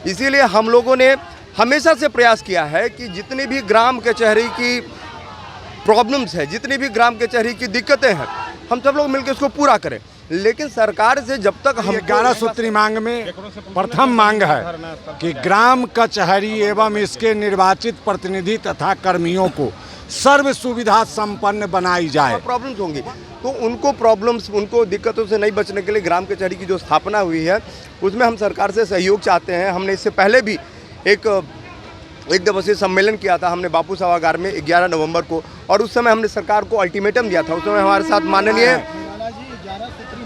इसीलिए हम लोगों ने हमेशा से प्रयास किया है कि जितनी भी ग्राम कचहरी की प्रॉब्लम्स है, जितनी भी ग्राम कचहरी की दिक्कतें हैं, हम सब लोग मिलकर इसको पूरा करें। लेकिन सरकार से जब तक हम 11 सूत्री मांग में प्रथम मांग है कि ग्राम कचहरी एवं इसके निर्वाचित प्रतिनिधि तथा कर्मियों को सर्व सुविधा संपन्न बनाई जाए। प्रॉब्लम्स होंगी तो उनको दिक्कतों से नहीं बचने के लिए ग्राम कचहरी की जो स्थापना हुई है उसमें हम सरकार से सहयोग चाहते हैं। हमने इससे पहले भी एक दिवसीय सम्मेलन किया था, हमने बापू सभागार में 11 नवंबर को, और उस समय हमने सरकार को अल्टीमेटम दिया था। उस समय हमारे साथ माननीय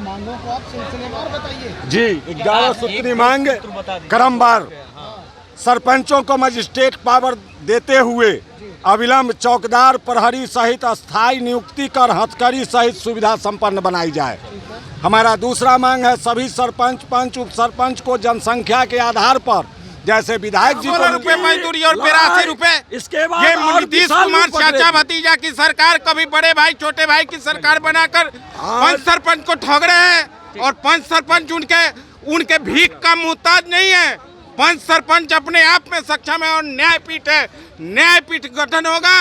मांगों को आप सिलसिलेवार बताइए। जी, 11 सूत्री मांग क्रमवार सरपंचों को मजिस्ट्रेट पावर देते हुए अविलंब चौकीदार प्रहरी सहित अस्थायी नियुक्ति कर हथकड़ी सहित सुविधा संपन्न बनाई जाए। हमारा दूसरा मांग है सभी सरपंच, पंच, उप सरपंच को जनसंख्या के आधार पर, जैसे विधायक जी को रुपए मजदूरी और 82 रुपए, इसके बाद ये नीतीश कुमार चाचा भतीजा की सरकार कभी बड़े भाई छोटे भाई की सरकार बनाकर पंच सरपंच को ठग रहे हैं। और पंच सरपंच उनके भीख का मुहताज नहीं है। पंच सरपंच अपने आप में सक्षम है और न्यायपीठ है। न्यायपीठ गठन होगा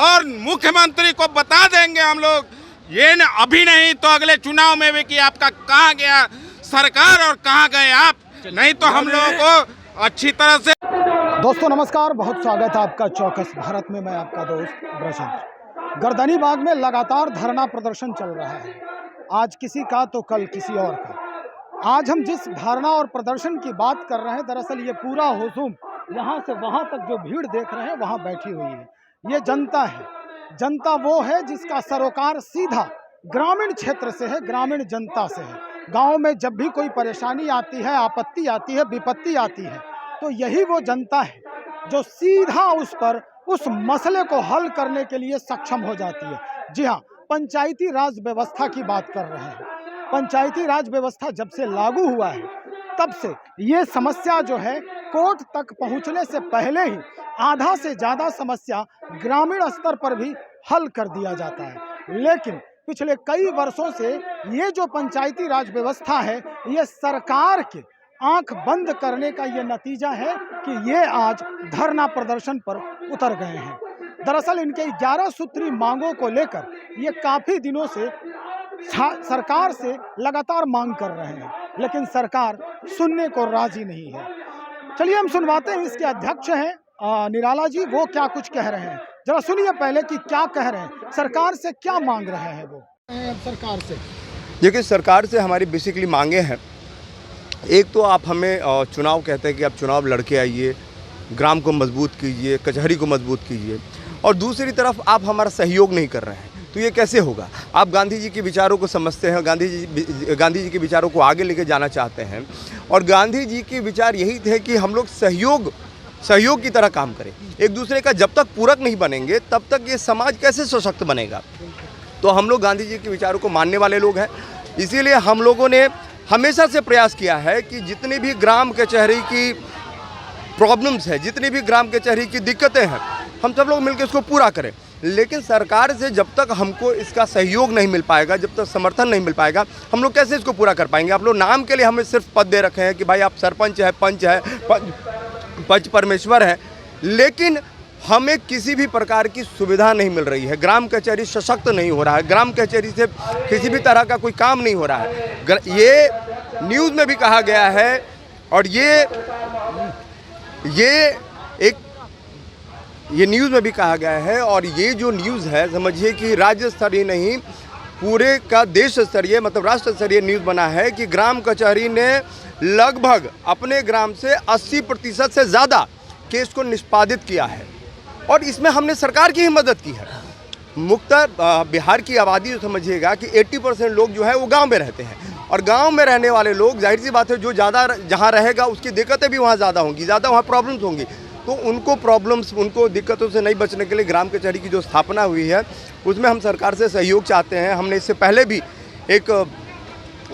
और मुख्यमंत्री को बता देंगे हम लोग, ये न अभी नहीं तो अगले चुनाव में भी कि आपका कहाँ गया सरकार और कहाँ गए आप, नहीं तो हम लोगों को अच्छी तरह से। दोस्तों नमस्कार, बहुत स्वागत है आपका चौकस भारत में। मैं आपका दोस्त ब्रजेंद्र। गर्दनी बाग में लगातार धरना प्रदर्शन चल रहा है, आज किसी का तो कल किसी और का। आज हम जिस धरना और प्रदर्शन की बात कर रहे हैं, दरअसल ये पूरा हुजूम यहाँ से वहाँ तक जो भीड़ देख रहे हैं वहाँ बैठी हुई है, ये जनता है। जनता वो है जिसका सरोकार सीधा ग्रामीण क्षेत्र से है, ग्रामीण जनता से है। गांव में जब भी कोई परेशानी आती है, आपत्ति आती है, विपत्ति आती है, तो यही वो जनता है जो सीधा उस मसले को हल करने के लिए सक्षम हो जाती है। जी हाँ, पंचायती राज व्यवस्था की बात कर रहे हैं। पंचायती राज व्यवस्था जब से लागू हुआ है तब से ये समस्या जो है कोर्ट तक पहुंचने से पहले ही आधा से ज़्यादा समस्या ग्रामीण स्तर पर भी हल कर दिया जाता है। लेकिन पिछले कई वर्षों से ये जो पंचायती राज व्यवस्था है, ये सरकार के आंख बंद करने का ये नतीजा है कि ये आज धरना प्रदर्शन पर उतर गए हैं। दरअसल इनके 11 सूत्री मांगों को लेकर ये काफ़ी दिनों से सरकार से लगातार मांग कर रहे हैं, लेकिन सरकार सुनने को राजी नहीं है। चलिए हम सुनवाते हैं, इसके अध्यक्ष हैं निराला जी, वो क्या कुछ कह रहे हैं। जरा सुनिए पहले कि क्या कह रहे हैं, सरकार से क्या मांग रहे हैं वो। सरकार से देखिए, सरकार से हमारी बेसिकली मांगे हैं। एक तो आप हमें चुनाव कहते हैं कि आप चुनाव लड़के आइए, ग्राम को मजबूत कीजिए, कचहरी को मजबूत कीजिए, और दूसरी तरफ आप हमारा सहयोग नहीं कर रहे हैं। तो ये कैसे होगा? आप गांधी जी के विचारों को समझते हैं, गांधी जी के विचारों को आगे लेके जाना चाहते हैं, और गांधी जी के विचार यही थे कि हम लोग सहयोग की तरह काम करें। एक दूसरे का जब तक पूरक नहीं बनेंगे तब तक ये समाज कैसे सशक्त बनेगा। तो हम लोग गांधी जी के विचारों को मानने वाले लोग हैं, इसीलिए हम लोगों ने हमेशा से प्रयास किया है कि जितनी भी ग्राम कचहरी की प्रॉब्लम्स है, जितनी भी ग्राम कचहरी की दिक्कतें हैं, हम सब लोग मिलकर इसको पूरा करें। लेकिन सरकार से जब तक हमको इसका सहयोग नहीं मिल पाएगा, जब तक समर्थन नहीं मिल पाएगा, हम लोग कैसे इसको पूरा कर पाएंगे। आप लोग नाम के लिए हमें सिर्फ पद दे रखे हैं कि भाई आप सरपंच है, पंच है, पंच परमेश्वर है, लेकिन हमें किसी भी प्रकार की सुविधा नहीं मिल रही है। ग्राम कचहरी सशक्त नहीं हो रहा है, ग्राम कचहरी से किसी भी तरह का कोई काम नहीं हो रहा है। ये न्यूज़ में भी कहा गया है, और ये न्यूज़ में भी कहा गया है, और ये जो न्यूज़ है समझिए कि राज्य स्तरीय नहीं, पूरे का देश स्तरीय मतलब राष्ट्र स्तरीय न्यूज़ बना है कि ग्राम कचहरी ने लगभग अपने ग्राम से 80% से ज़्यादा केस को निष्पादित किया है, और इसमें हमने सरकार की ही मदद की है। मुख्यतः बिहार की आबादी जो समझिएगा कि 80% लोग जो है वो गांव में रहते हैं, और गांव में रहने वाले लोग जाहिर सी बात है जो ज़्यादा जहां रहेगा उसकी दिक्कतें भी वहां ज़्यादा होंगी, ज़्यादा वहां प्रॉब्लम्स होंगी। तो उनको दिक्कतों से नहीं बचने के लिए ग्राम कचहरी की जो स्थापना हुई है उसमें हम सरकार से सहयोग चाहते हैं। हमने इससे पहले भी एक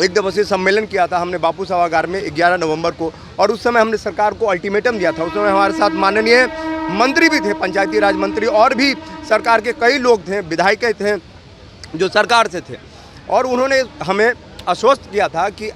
दिवसीय सम्मेलन किया था, हमने बापू सभागार में 11 नवंबर को, और उस समय हमने सरकार को अल्टीमेटम दिया था। उस समय हमारे साथ माननीय मंत्री भी थे, पंचायती राज मंत्री, और भी सरकार के कई लोग थे, विधायक थे जो सरकार से थे, और उन्होंने हमें आश्वस्त किया था कि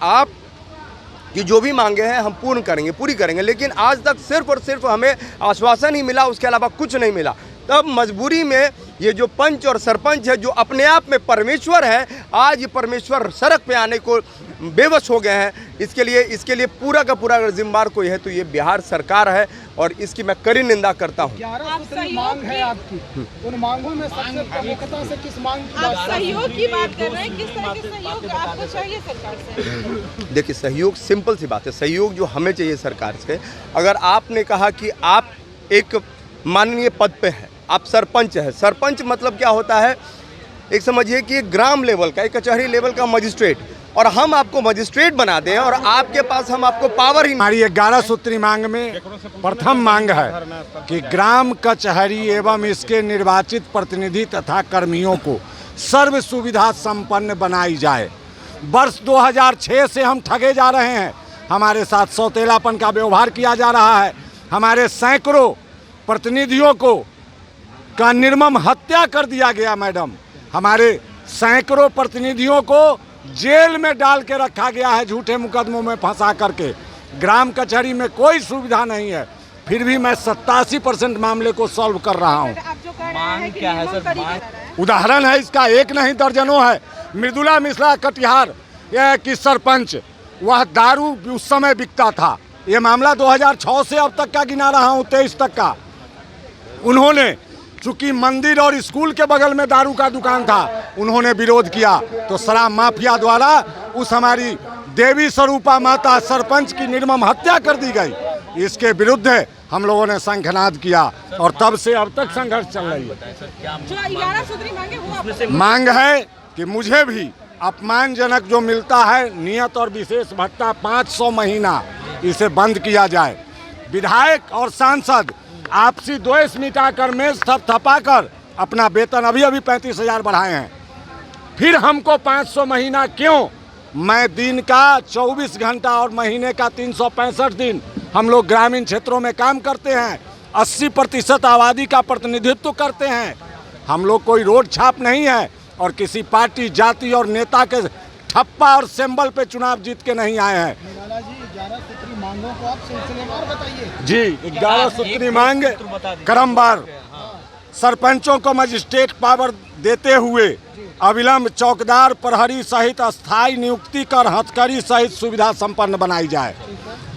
कि जो भी मांगे हैं हम पूर्ण करेंगे, पूरी करेंगे। लेकिन आज तक सिर्फ और सिर्फ हमें आश्वासन ही मिला, उसके अलावा कुछ नहीं मिला। तब मजबूरी में ये जो पंच और सरपंच है, जो अपने आप में परमेश्वर है, आज ये परमेश्वर सड़क पे आने को बेबस हो गए हैं। इसके लिए पूरा का पूरा अगर जिम्मेदार कोई है तो ये बिहार सरकार है और इसकी मैं कड़ी निंदा करता हूँ। 11 सूत्री मांग है आपकी, उन मांगों में सबसे प्रमुखता से किस मांग की आप बात सहयोग की बात कर रहे हैं, किस तरह के सहयोग आपको चाहिए सरकार से? देखिए, सहयोग सिंपल सी बात है, सहयोग जो हमें चाहिए सरकार से। अगर आपने कहा कि आप एक माननीय पद पे हैं, आप सरपंच हैं, सरपंच मतलब क्या होता है, एक समझिए कि एक ग्राम लेवल का, एक कचहरी लेवल का मजिस्ट्रेट, और हम आपको मजिस्ट्रेट बना दें और आपके पास हम आपको पावर ही। हमारी 11 सूत्री मांग में प्रथम मांग है कि ग्राम कचहरी एवं इसके निर्वाचित प्रतिनिधि तथा कर्मियों को सर्व सुविधा संपन्न बनाई जाए। वर्ष 2006 से हम ठगे जा रहे हैं, हमारे साथ सौतेलापन का व्यवहार किया जा रहा है, हमारे सैकड़ों प्रतिनिधियों को का निर्मम हत्या कर दिया गया। मैडम, हमारे सैकड़ों प्रतिनिधियों को जेल में डाल के रखा गया है, झूठे मुकदमों में फंसा करके। ग्राम कचहरी में कोई सुविधा नहीं है, फिर भी मैं 87% मामले को सॉल्व कर रहा हूँ। मांग क्या है सर? उदाहरण है इसका, एक नहीं दर्जनों है। मृदुला मिश्रा कटिहार की सरपंच, वह दारू उस समय बिकता था। ये मामला 2006 से अब तक का गिना रहा हूँ, 23 तक का। उन्होंने चूंकि मंदिर और स्कूल के बगल में दारू का दुकान था, उन्होंने विरोध किया तो शराब माफिया द्वारा उस हमारी देवी स्वरूपा माता सरपंच की निर्मम हत्या कर दी गई। इसके विरुद्ध हम लोगों ने शंखनाद किया और तब से अब तक संघर्ष चल रही है। जो 11 सूत्री मांगे वो आप मांग है कि मुझे भी अपमानजनक जो मिलता है नियत और विशेष भत्ता 500 महीना, इसे बंद किया जाए। विधायक और सांसद आपसी द्वेष मिटाकर मेज थपथपाकर अपना वेतन अभी 35,000 बढ़ाए हैं, फिर हमको 500 महीना क्यों? मैं दिन का 24 घंटा और महीने का 365 दिन हम लोग ग्रामीण क्षेत्रों में काम करते हैं, 80% आबादी का प्रतिनिधित्व करते हैं। हम लोग कोई रोड छाप नहीं है और किसी पार्टी, जाति और नेता के ठप्पा और सिंबल पे चुनाव जीत के नहीं आए हैं। निराला जी, 11 सूत्री मांगों को आप सिलसिलेवार बताइए। जी, 11 सूत्री मांग क्रमवार सरपंचों को मजिस्ट्रेट पावर देते हुए अविलंब चौकीदार, प्रहरी सहित अस्थायी नियुक्ति कर हथकड़ी सहित सुविधा संपन्न बनाई जाए।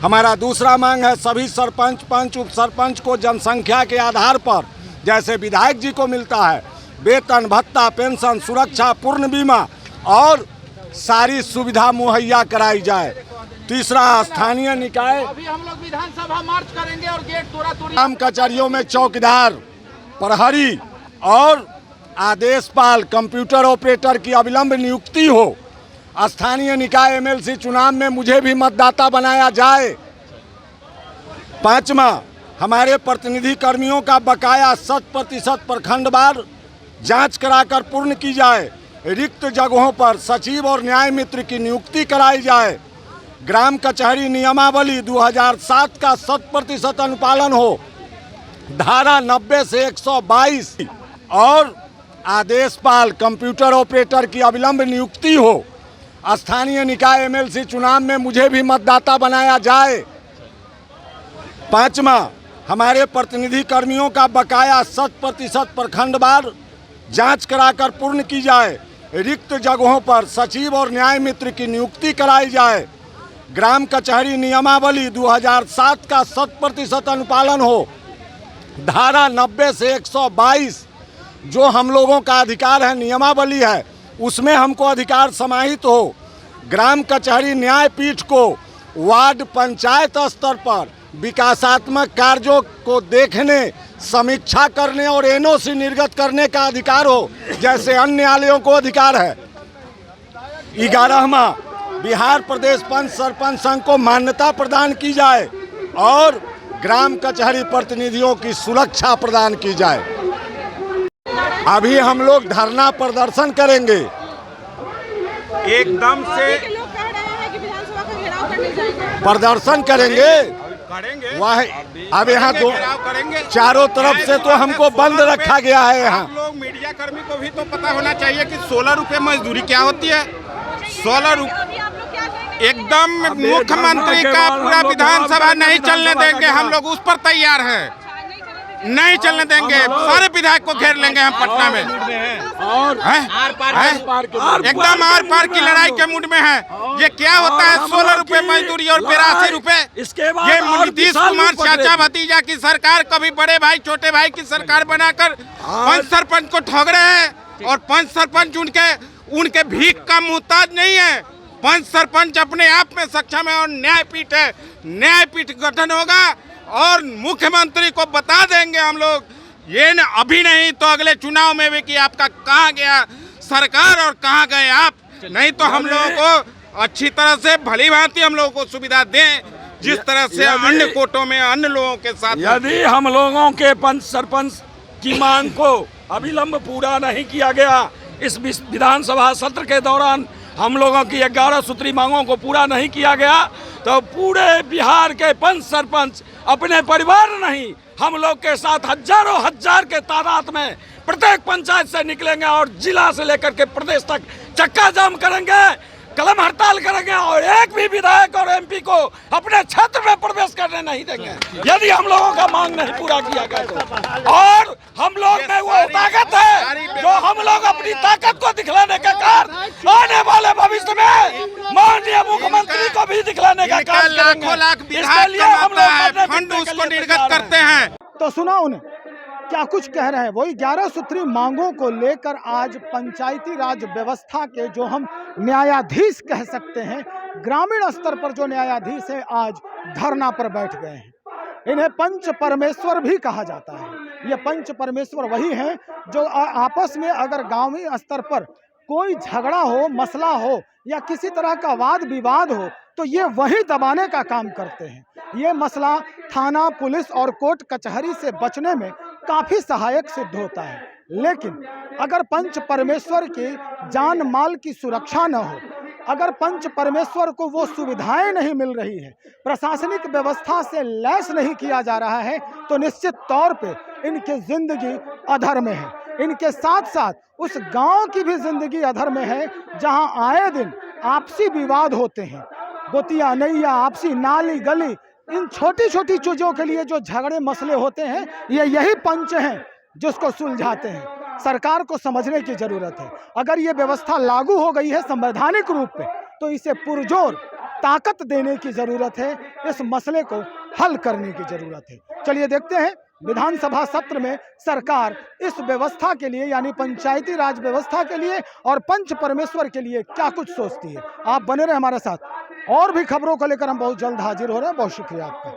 हमारा दूसरा मांग है सभी सरपंच, पंच, उप सरपंच को जनसंख्या के आधार पर जैसे विधायक जी को मिलता है वेतन, भत्ता, पेंशन, सुरक्षा, पूर्ण बीमा और सारी सुविधा मुहैया कराई जाए। तीसरा, स्थानीय निकाय अभी हम लोग विधानसभा मार्च करेंगे और गेट तोड़ा ग्राम कचहरियों में चौकीदार, प्रहरी और आदेशपाल, कंप्यूटर ऑपरेटर की अविलंब नियुक्ति हो। स्थानीय निकाय MLC चुनाव में मुझे भी मतदाता बनाया जाए। पांचवा, हमारे प्रतिनिधि कर्मियों का बकाया 100% प्रखंडवार जांच कराकर पूर्ण की जाए। रिक्त जगहों पर सचिव और न्याय मित्र की नियुक्ति कराई जाए। ग्राम कचहरी नियमावली 2007 का 100% अनुपालन हो। धारा 90 से 122 और आदेशपाल, कंप्यूटर ऑपरेटर की अविलंब नियुक्ति हो। स्थानीय निकाय MLC चुनाव में मुझे भी मतदाता बनाया जाए। पांचवा, हमारे प्रतिनिधि कर्मियों का बकाया 100% प्रखंडवार जांच कराकर पूर्ण की जाए। रिक्त जगहों पर सचिव और न्याय मित्र की नियुक्ति कराई जाए। ग्राम कचहरी नियमावली 2007 का 100% अनुपालन हो। धारा 90 से 122 जो हम लोगों का अधिकार है, नियमावली है, उसमें हमको अधिकार समाहित हो। ग्राम कचहरी न्यायपीठ को वार्ड, पंचायत स्तर पर विकासात्मक कार्यों को देखने, समीक्षा करने और NOC निर्गत करने का अधिकार हो, जैसे अन्य न्यायालयों को अधिकार है। 11वां, बिहार प्रदेश पंच सरपंच संघ को मान्यता प्रदान की जाए और ग्राम कचहरी प्रतिनिधियों की सुरक्षा प्रदान की जाए। अभी हम लोग धरना प्रदर्शन करेंगे। एकदम से लोग कह रहे हैं कि विधानसभा का घेराव करने जाएंगे। प्रदर्शन करेंगे वह अब यहाँ दो चारों तरफ से तो हमको बंद रखा गया है। यहाँ आप लोग मीडिया कर्मी को भी तो पता होना चाहिए कि 16 रुपए मजदूरी क्या होती है। 16 रुपए एकदम मुख्यमंत्री का पूरा विधानसभा नहीं चलने देंगे हम लोग, उस पर तैयार हैं। नहीं चलने देंगे, सारे विधायक को घेर लेंगे हम पटना में। एकदम आर पार की लड़ाई के मूड में है। ये क्या होता है 16 रुपए मजदूरी और 82 रुपए। ये नीतीश कुमार चाचा भतीजा की सरकार, कभी बड़े भाई छोटे भाई की सरकार बनाकर पंच सरपंच को ठग रहे हैं। और पंच सरपंच उनके भीख का मुहताज नहीं है। पंच सरपंच अपने आप में सक्षम है और न्यायपीठ है। न्यायपीठ गठन होगा और मुख्यमंत्री को बता देंगे हम लोग, ये न अभी नहीं तो अगले चुनाव में भी कि आपका कहाँ गया सरकार और कहाँ गए आप। नहीं तो हम लोगों को अच्छी तरह से भली भांति हम लोगों को सुविधा दें, जिस तरह से अन्य कोटों में अन्य लोगों के साथ। यदि हम लोगों के पंच सरपंच की मांग को अविलंब पूरा नहीं किया गया, इस विधानसभा सत्र के दौरान हम लोगों की 11 सूत्री मांगों को पूरा नहीं किया गया, तो पूरे बिहार के पंच सरपंच अपने परिवार नहीं, हम लोग के साथ हजारों हजार के तादाद में प्रत्येक पंचायत से निकलेंगे और जिला से लेकर के प्रदेश तक चक्का जाम करेंगे, कलम हड़ताल करेंगे और एक भी विधायक और एमपी को अपने क्षेत्र में प्रवेश करने नहीं देंगे यदि हम लोगों का मांग नहीं पूरा किया गया तो। और हम लोग में वो ताकत है जो हम लोग अपनी ताकत को दिखलाने का कार्य आने वाले भविष्य में माननीय मुख्यमंत्री को भी दिखलाने का कार्य लाखों लाख विधायक कमाता है, फंड उसको निर्गत करते हैं। तो सुना उन्हें क्या कुछ कह रहे हैं। वही 11 सूत्री मांगों को लेकर आज पंचायती राज व्यवस्था के जो हम न्यायाधीश कह सकते हैं, ग्रामीण स्तर पर जो न्यायाधीश हैं, आज धरना पर बैठ गए हैं। इन्हें पंच परमेश्वर भी कहा जाता है। ये पंच परमेश्वर वही हैं जो आपस में अगर गांवी स्तर पर कोई झगड़ा हो, मसला हो या किसी तरह का वाद विवाद हो तो ये वही दबाने का काम करते हैं। ये मसला थाना, पुलिस और कोर्ट कचहरी से बचने में काफ़ी सहायक सिद्ध होता है। लेकिन अगर पंच परमेश्वर की जान माल की सुरक्षा न हो, अगर पंच परमेश्वर को वो सुविधाएं नहीं मिल रही है, प्रशासनिक व्यवस्था से लैस नहीं किया जा रहा है, तो निश्चित तौर पे इनकी जिंदगी अधर में है। इनके साथ साथ उस गांव की भी जिंदगी अधर में है जहां आए दिन आपसी विवाद होते हैं। गोतिया नैया, आपसी नाली गली, इन छोटी छोटी चीज़ों के लिए जो झगड़े मसले होते हैं, ये यही पंच हैं जिसको सुलझाते हैं। सरकार को समझने की ज़रूरत है। अगर ये व्यवस्था लागू हो गई है संवैधानिक रूप में, तो इसे पुरजोर ताकत देने की ज़रूरत है। इस मसले को हल करने की ज़रूरत है। चलिए देखते हैं विधानसभा सत्र में सरकार इस व्यवस्था के लिए, यानी पंचायती राज व्यवस्था के लिए और पंच परमेश्वर के लिए क्या कुछ सोचती है। आप बने रहे हमारे साथ। और भी खबरों को लेकर हम बहुत जल्द हाजिर हो रहे हैं। बहुत शुक्रिया आपका।